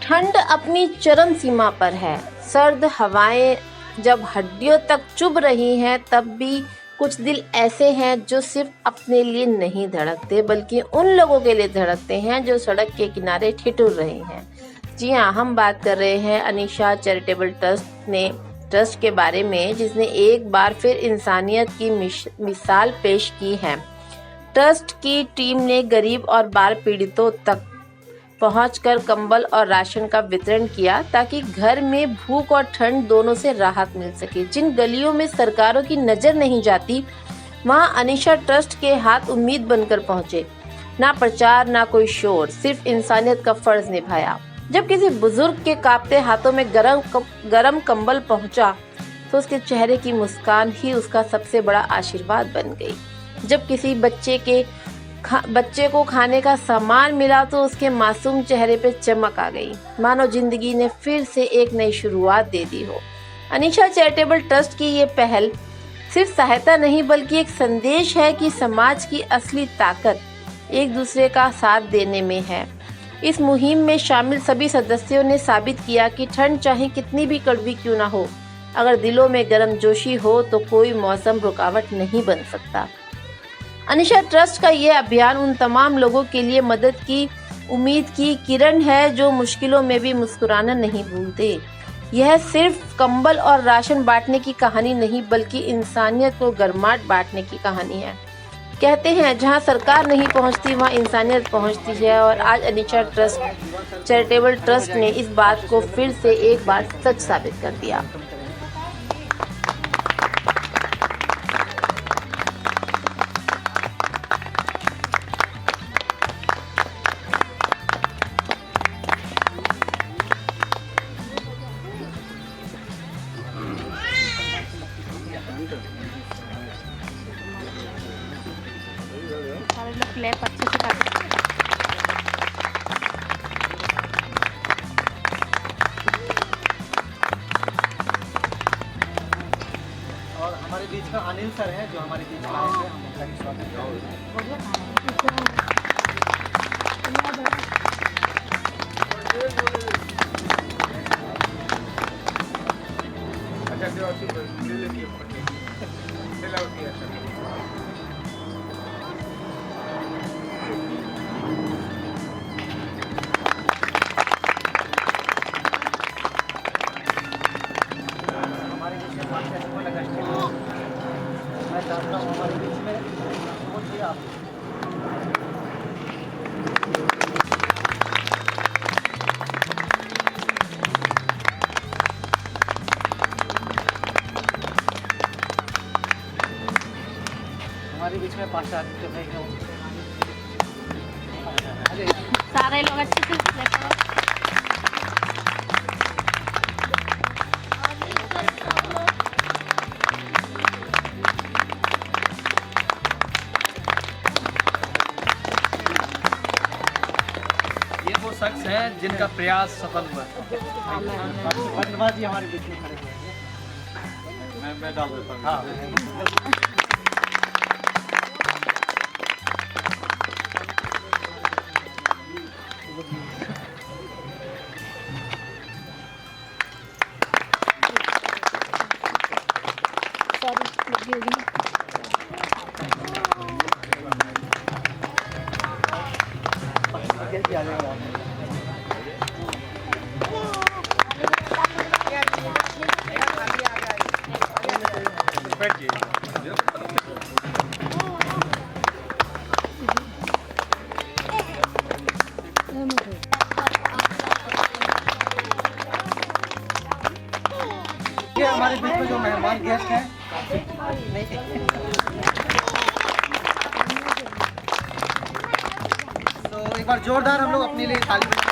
ठंड अपनी चरम सीमा पर है। सर्द हवाएं जब हड्डियों तक चुभ रही हैं, तब भी कुछ दिल ऐसे हैं जो सिर्फ अपने लिए नहीं धड़कते बल्कि उन लोगों के लिए धड़कते हैं जो सड़क के किनारे ठिठुर रहे हैं। जी हाँ, हम बात कर रहे हैं अनीशा चैरिटेबल ट्रस्ट के बारे में, जिसने एक बार फिर इंसानियत की मिसाल पेश की है। ट्रस्ट की टीम ने गरीब और बाढ़ पीड़ितों तक पहुंचकर कंबल और राशन का वितरण किया ताकि घर में भूख और ठंड दोनों से राहत मिल सके। जिन गलियों में सरकारों की नजर नहीं जाती, वहां अनीशा ट्रस्ट के हाथ उम्मीद बनकर पहुंचे। ना प्रचार, ना कोई शोर, सिर्फ इंसानियत का फर्ज निभाया। जब किसी बुजुर्ग के कांपते हाथों में गरम कंबल पहुंचा, तो उसके चेहरे की मुस्कान ही उसका सबसे बड़ा आशीर्वाद बन गई। जब किसी बच्चे को खाने का सामान मिला, तो उसके मासूम चेहरे पे चमक आ गई, मानो जिंदगी ने फिर से एक नई शुरुआत दे दी हो। अनीशा चैरिटेबल ट्रस्ट की ये पहल सिर्फ सहायता नहीं बल्कि एक संदेश है कि समाज की असली ताकत एक दूसरे का साथ देने में है। इस मुहिम में शामिल सभी सदस्यों ने साबित किया कि ठंड चाहे कितनी भी कड़वी क्यों ना हो, अगर दिलों में गर्मजोशी हो तो कोई मौसम रुकावट नहीं बन सकता। अनीशा ट्रस्ट का ये अभियान उन तमाम लोगों के लिए मदद की उम्मीद की किरण है जो मुश्किलों में भी मुस्कुराना नहीं भूलते। यह सिर्फ कंबल और राशन बांटने की कहानी नहीं बल्कि इंसानियत को गर्माहट बांटने की कहानी है। कहते हैं जहां सरकार नहीं पहुंचती वहां इंसानियत पहुंचती है, और आज अनीशा चैरिटेबल ट्रस्ट ने इस बात को फिर से एक बार सच साबित कर दिया। सारे लोग क्लैप अच्छे से कर और हमारे बीच में अनिल सर हैं जो हमारे बीच में आए थे। हम उनका भी स्वागत मैं चाहता हूँ हमारे बीच में बोलिए आप। हमारे बीच में पास्टर आदित्य भाई हैं। सारे लोग अच्छे से देखो। शख्स है जिनका प्रयास सफल हुआ। धन्यवाद जी, हमारे बीच में खड़े हुए हैं। मैं डाल देता हूँ। हाँ। हमारे बीच में जो मेहमान गेस्ट हैं, तो एक बार जोरदार हम लोग अपने लिए ताली बजाएं।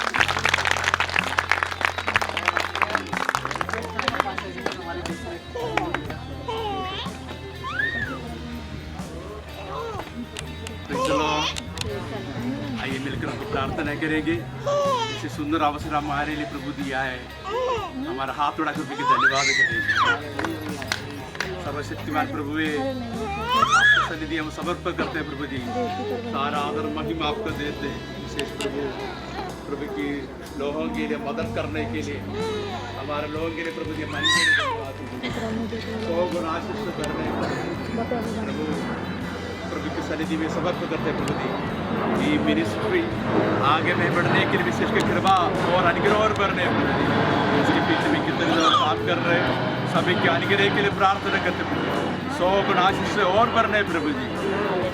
आइए मिलकर हम प्रार्थना करेंगे। इसे सुंदर अवसर हमारे लिए प्रभु दिया है, हमारा हाथ उड़ा कर भी धन्यवाद करेंगे। सर्वशक्तिमान प्रभु आपकी सन्निधि हम समर्पण करते हैं प्रभु जी। सारा आदर महिमा आपको देते हैं विशेष प्रभु। प्रभु की लोगों के लिए मदद करने के लिए, हमारे लोगों के लिए प्रभु जी मन के लिए सौ गुना आशीष करने प्रभु प्रभु की सनिधि में सबक करते प्रभु जी। ये मिनिस्ट्री आगे में बढ़ने के लिए विशेष की कृपा और अनुग्रह और बढ़ने प्रभु जी। इसके पीछे भी कितने लोग काम कर रहे हैं, सभी के अनुग्रह के लिए प्रार्थना करते प्रभु जी। सौ गुना आशीष से और बढ़ने प्रभु जी।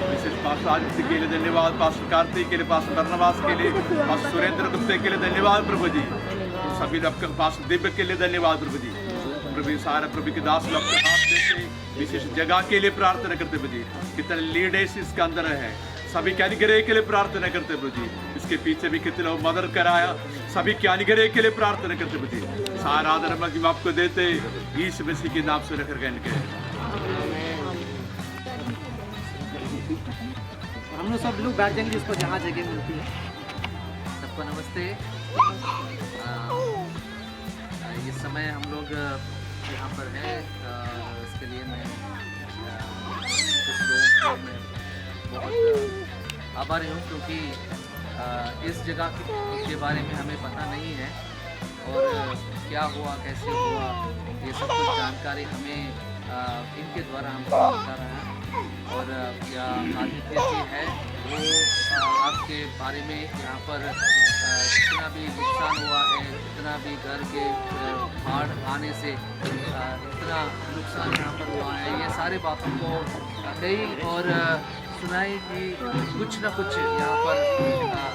विशेष पास्टर आदित्य के लिए धन्यवाद, पास्टर कार्तिक के लिए, पास्टर बरनवास के लिए, पास्टर सुरेंद्र गुप्ते के लिए धन्यवाद प्रभु जी। सभी लोग पास्टर दिव्य के लिए धन्यवाद प्रभु जी। प्रभु सारे प्रभु के दास लोग के हाथ देते विशेष जगह के लिए प्रार्थना करते प्रभु जी। कितने लीडर्स इसके अंदर है, सभी के अनुग्रह के लिए प्रार्थना करते प्रभु जी। इसके पीछे भी कितने लोग मदद कराया, सभी के अनुग्रह के लिए प्रार्थना करते प्रभु जी। सारा आदर महिमा आपको देते यीशु मसीह के नाम से लेकर गए। हम लोग सब लोग बैठ जाएंगे जिसको जहाँ जगह मिलती है। सबको नमस्ते। इस समय हम लोग यहाँ पर हैं, इसके लिए मैं कुछ लोगों को मैं बहुत आभारी हूँ, क्योंकि इस जगह के बारे में हमें पता नहीं है और क्या हुआ कैसे हुआ ये सब कुछ जानकारी हमें इनके द्वारा हमको मिलता रहा है। और क्या आदित्य जी है वो आपके बारे में यहाँ पर जितना भी नुकसान हुआ है, जितना भी घर के बाढ़ आने से इतना नुकसान यहाँ पर हुआ है, ये सारे बातों को कही और सुनाई कि कुछ ना कुछ यहाँ पर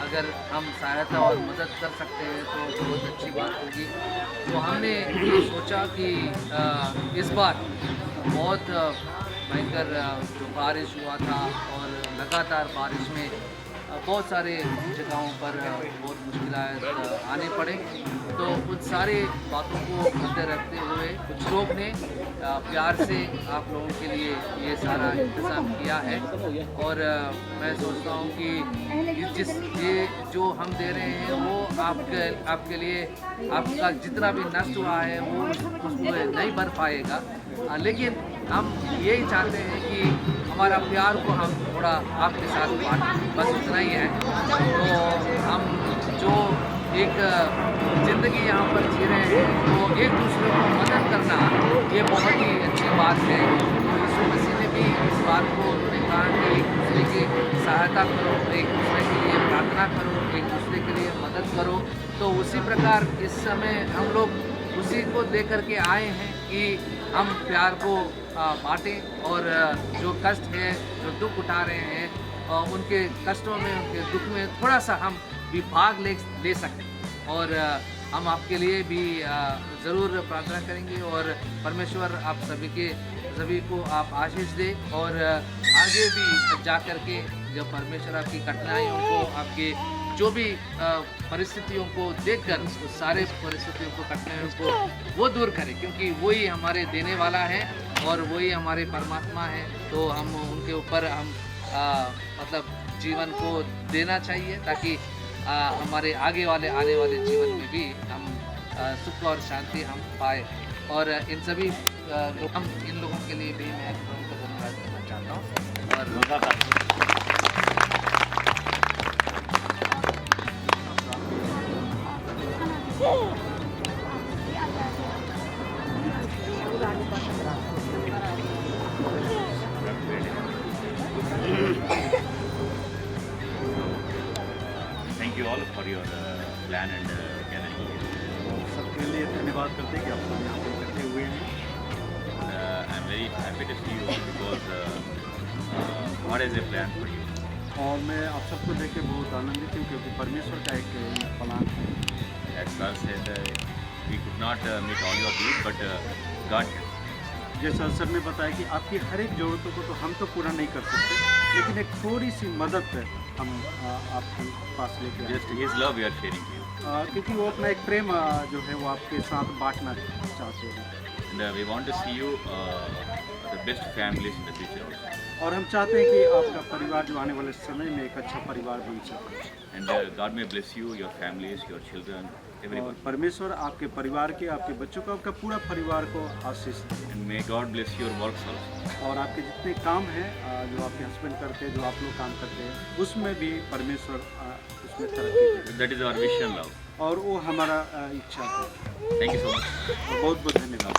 अगर हम सहायता और मदद कर सकते हैं तो बहुत अच्छी बात होगी। तो हमने ये सोचा कि इस बार बहुत भयंकर जो बारिश हुआ था और लगातार बारिश में बहुत सारे जगहों पर बहुत मुश्किल आने पड़े, तो उन सारे बातों को मद्दे रखते हुए कुछ लोग ने प्यार से आप लोगों के लिए ये सारा इंतज़ाम किया है। और मैं सोचता हूँ कि ये जो हम दे रहे हैं वो आपके लिए आपका जितना भी नष्ट हुआ है वो उसको नहीं भर पाएगा, लेकिन हम यही चाहते हैं कि हमारा प्यार को हम थोड़ा आपके साथ बांटें, बस उतना ही है। तो हम जो एक ज़िंदगी यहाँ पर जी रहे हैं तो एक दूसरे को मदद करना ये बहुत ही अच्छी बात है। तो यीशु मसीह ने भी इस बात को उन्होंने कहा कि एक दूसरे की सहायता करो, एक दूसरे के लिए प्रार्थना करो, एक दूसरे के लिए मदद करो। तो उसी प्रकार इस समय हम लोग उसी को दे करके आए हैं कि हम प्यार को बांटें और जो कष्ट है, जो दुख उठा रहे हैं उनके कष्टों में, उनके दुख में थोड़ा सा हम भी भाग ले सकें। और हम आपके लिए भी ज़रूर प्रार्थना करेंगे और परमेश्वर आप सभी को आप आशीष दे और आगे भी जा कर के जब परमेश्वर आपकी कठिनाइयों को, आपके जो भी परिस्थितियों को देखकर उस सारे परिस्थितियों को, कठिनाइयों को वो दूर करें, क्योंकि वही हमारे देने वाला है और वही हमारे परमात्मा है। तो हम उनके ऊपर हम मतलब जीवन को देना चाहिए ताकि हमारे आने वाले जीवन में भी हम सुख और शांति हम पाए। और इन सभी इन लोगों के लिए भी मैं उनको धन्यवाद देना चाहता हूँ। और Thank you all for your plan and gathering. सबके लिए धन्यवाद करते हैं कि आप सब यहाँ पर इकट्ठे हुए हैं। I'm very happy to see you because what is a plan for you? और मैं आप सबको देख के बहुत आनंदित हूँ क्योंकि परमेश्वर का एक प्लान है। As sir said, we could not meet all your needs, but God can. जैसा सर ने बताया कि आपकी हर एक ज़रूरतों को तो हम तो पूरा नहीं कर सकते, लेकिन एक थोड़ी सी मदद हम आपके पास लेके आए। Just His love we are sharing to you. क्योंकि वो अपना एक प्रेम जो है वो आपके साथ बांटना चाहते हैं। And we want to see you the best families in the future also. और हम चाहते हैं कि आपका परिवार जो आने वाले समय में एक अच्छा परिवार बन सके। And God may bless you, your families, your children, और everyone. परमेश्वर आपके परिवार के, आपके बच्चों को, आपका पूरा परिवार को आशीष दे। And may God bless your works also. और आपके जितने काम हैं जो आपके हस्बैंड करते हैं, जो आप लोग काम करते हैं, उसमें भी परमेश्वर उसमें तरक्की करें। That is our wish and love. और वो हमारा इच्छा है। Thank you so much. बहुत बहुत धन्यवाद।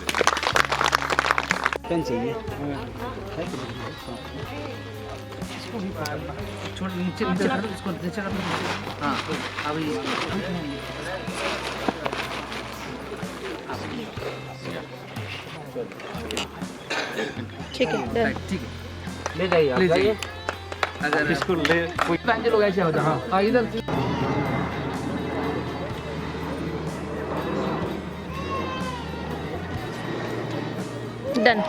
पेन चाहिए? छोड़ नीचे नीचे कर इसको नीचे कर। हाँ अभी ठीक है डन। ठीक है ले जाइए आप जाइए। अगर इसको ले कोई पांच लोग ऐसे हो जाओ। हाँ इधर डन।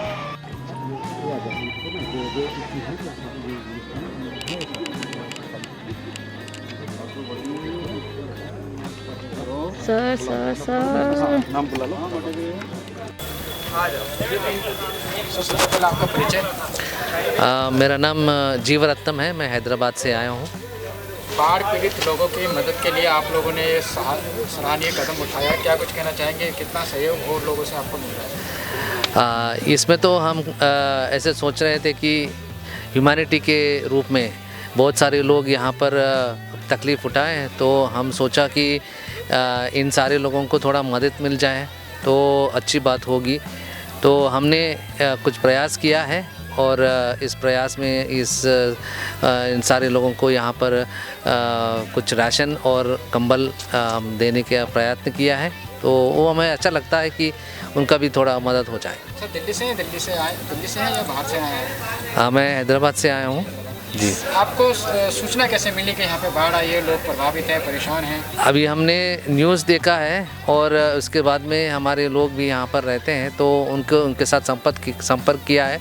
सर सर सर नाम बुला लो। आपका परिचय? मेरा नाम जीवरत्नम है, मैं हैदराबाद से आया हूँ। बाढ़ पीड़ित लोगों की मदद के लिए आप लोगों ने सराहनीय कदम उठाया, क्या कुछ कहना चाहेंगे? कितना सहयोग और लोगों से आपको मिल रहा है? इसमें तो हम ऐसे सोच रहे थे कि ह्यूमैनिटी के रूप में बहुत सारे लोग यहाँ पर तकलीफ़ उठाए हैं, तो हम सोचा कि इन सारे लोगों को थोड़ा मदद मिल जाए तो अच्छी बात होगी। तो हमने कुछ प्रयास किया है और इस प्रयास में इन सारे लोगों को यहाँ पर कुछ राशन और कंबल देने का प्रयत्न किया है, तो वो हमें अच्छा लगता है कि उनका भी थोड़ा मदद हो जाए। सर दिल्ली से हैं या बाहर से आए हैं? हाँ मैं हैदराबाद से आया हूँ जी। आपको सूचना कैसे मिली कि यहाँ पे बाढ़ आई है, लोग प्रभावित हैं, परेशान हैं? अभी हमने न्यूज़ देखा है और उसके बाद में हमारे लोग भी यहाँ पर रहते हैं, तो उनके साथ संपर्क किया है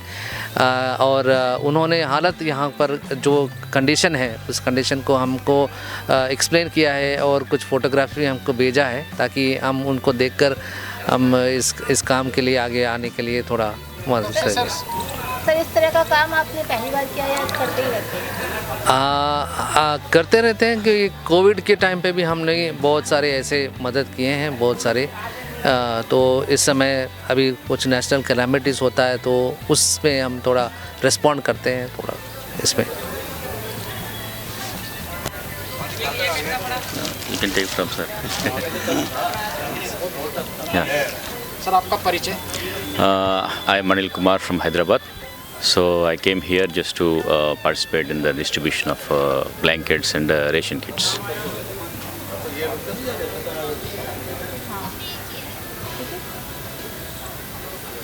और उन्होंने हालत यहाँ पर जो कंडीशन है उस कंडीशन को हमको एक्सप्लेन किया है और कुछ फ़ोटोग्राफी हमको भेजा है ताकि हम उनको देखकर हम इस काम के लिए आगे आने के लिए थोड़ा मदद करें। सर इस तरह का काम आपने पहली बार किया या करते ही रहते हैं? करते रहते हैं कि कोविड के टाइम पे भी हमने बहुत सारे ऐसे मदद किए हैं, बहुत सारे। तो इस समय अभी कुछ नेशनल कैलामिटीज़ होता है तो उसमें हम थोड़ा रिस्पॉन्ड करते हैं थोड़ा इसमें। You can take from sir. Yeah. Sir आपका परिचय? I am Anil Kumar from Hyderabad. So I came here just to participate in the distribution of blankets and ration kits.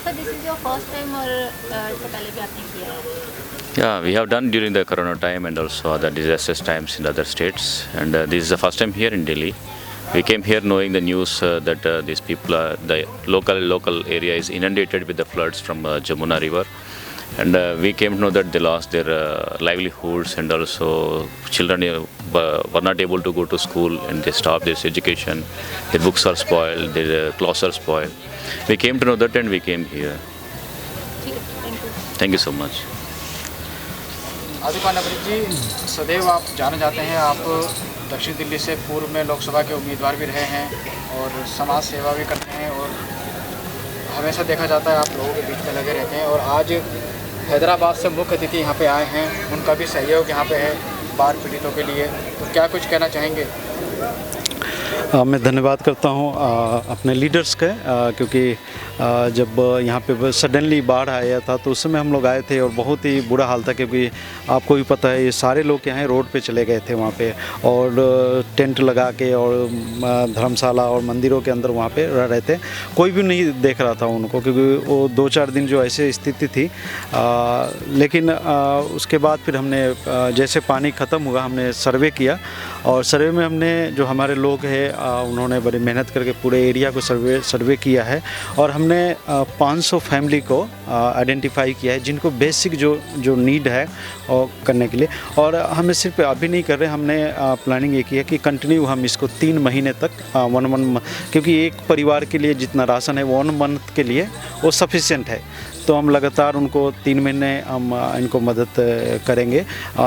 Sir this is your first time और इससे पहले भी आपने किया है? Yeah, we have done during the Corona time and also other disastrous times in other states. And this is the first time here in Delhi. We came here knowing the news that these people, the local area is inundated with the floods from Jamuna River. And we came to know that they lost their livelihoods and also children were not able to go to school and they stopped their education. Their books are spoiled, their clothes are spoiled. We came to know that and we came here. Thank you so much. Aditya Navreet जी, सदैव आप जाने जाते हैं, आप दक्षिण दिल्ली से पूर्व में लोकसभा के उम्मीदवार भी रहे हैं और समाज सेवा भी करते हैं और हमेशा देखा जाता है आप लोगों के बीच में लगे रहते हैं। और आज हैदराबाद से मुख्य अतिथि यहाँ पे आए हैं, उनका भी सहयोग यहाँ पे है बाढ़ पीड़ितों के लिए, तो क्या कुछ कहना चाहेंगे? मैं धन्यवाद करता हूँ अपने लीडर्स के, क्योंकि जब यहाँ पे सडनली बाढ़ आया था तो उस समय हम लोग आए थे और बहुत ही बुरा हाल था, क्योंकि आपको भी पता है ये सारे लोग यहाँ रोड पे चले गए थे वहाँ पे और टेंट लगा के और धर्मशाला और मंदिरों के अंदर वहाँ पे रह रहे थे। कोई भी नहीं देख रहा था उनको, क्योंकि वो 2-4 दिन जो ऐसे स्थिति थी। लेकिन उसके बाद फिर हमने जैसे पानी ख़त्म हुआ हमने सर्वे किया और सर्वे में हमने जो हमारे लोग हैं उन्होंने बड़ी मेहनत करके पूरे एरिया को सर्वे किया है और हमने 500 फैमिली को आइडेंटिफाई किया है जिनको बेसिक जो नीड है और करने के लिए। और हमें सिर्फ अभी नहीं कर रहे, हमने प्लानिंग ये की है कि कंटिन्यू हम इसको 3 महीने तक 1 क्योंकि एक परिवार के लिए जितना राशन है 1 मंथ के लिए वो सफिशिएंट है। तो हम लगातार उनको 3 महीने हम इनको मदद करेंगे।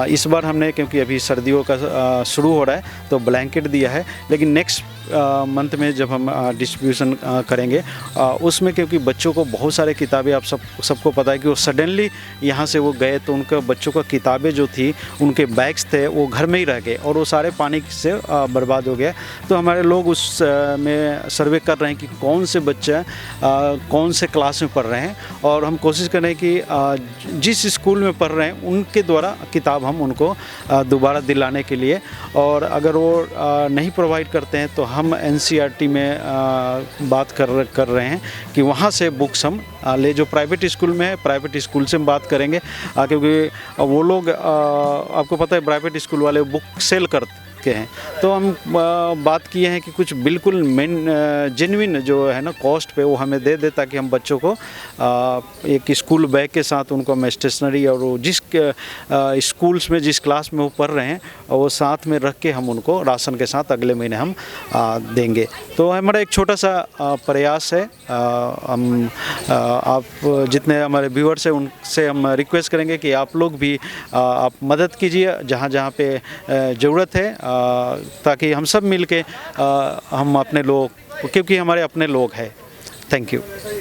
इस बार हमने क्योंकि अभी सर्दियों का शुरू हो रहा है तो ब्लैंकेट दिया है, लेकिन नेक्स्ट मंथ में जब हम डिस्ट्रीब्यूशन करेंगे उसमें क्योंकि बच्चों को बहुत सारे किताबें आप सबको पता है कि वो सडनली यहाँ से वो गए तो उनका बच्चों का किताबें जो थी उनके बैग्स थे वो घर में ही रह गए और वो सारे पानी से बर्बाद हो गया। तो हमारे लोग उस में सर्वे कर रहे हैं कि कौन से बच्चे कौन से क्लास में पढ़ रहे हैं और हम कोशिश कर रहे हैं कि जिस स्कूल में पढ़ रहे हैं उनके द्वारा किताब हम उनको दोबारा दिलाने के लिए, और अगर वो नहीं प्रोवाइड करते हैं तो हम NCERT में बात कर रहे हैं कि वहाँ से बुक्स हम ले, जो प्राइवेट स्कूल में है प्राइवेट स्कूल से हम बात करेंगे क्योंकि वो लोग आपको पता है प्राइवेट स्कूल वाले बुक सेल करते के हैं। तो हम बात किए हैं कि कुछ बिल्कुल जेन्युइन जो है ना कॉस्ट पे वो हमें दे दे ताकि हम बच्चों को एक स्कूल बैग के साथ उनको हम स्टेशनरी और वो जिस स्कूल्स में जिस क्लास में वो पढ़ रहे हैं वो साथ में रख के हम उनको राशन के साथ अगले महीने हम देंगे। तो हमारा एक छोटा सा प्रयास है। हम आप जितने हमारे व्यूअर्स हैं उनसे हम रिक्वेस्ट करेंगे कि आप लोग भी आप मदद कीजिए जहाँ जहाँ पे ज़रूरत है, ताकि हम सब मिल के हम अपने लोग, क्योंकि हमारे अपने लोग हैं। Thank you.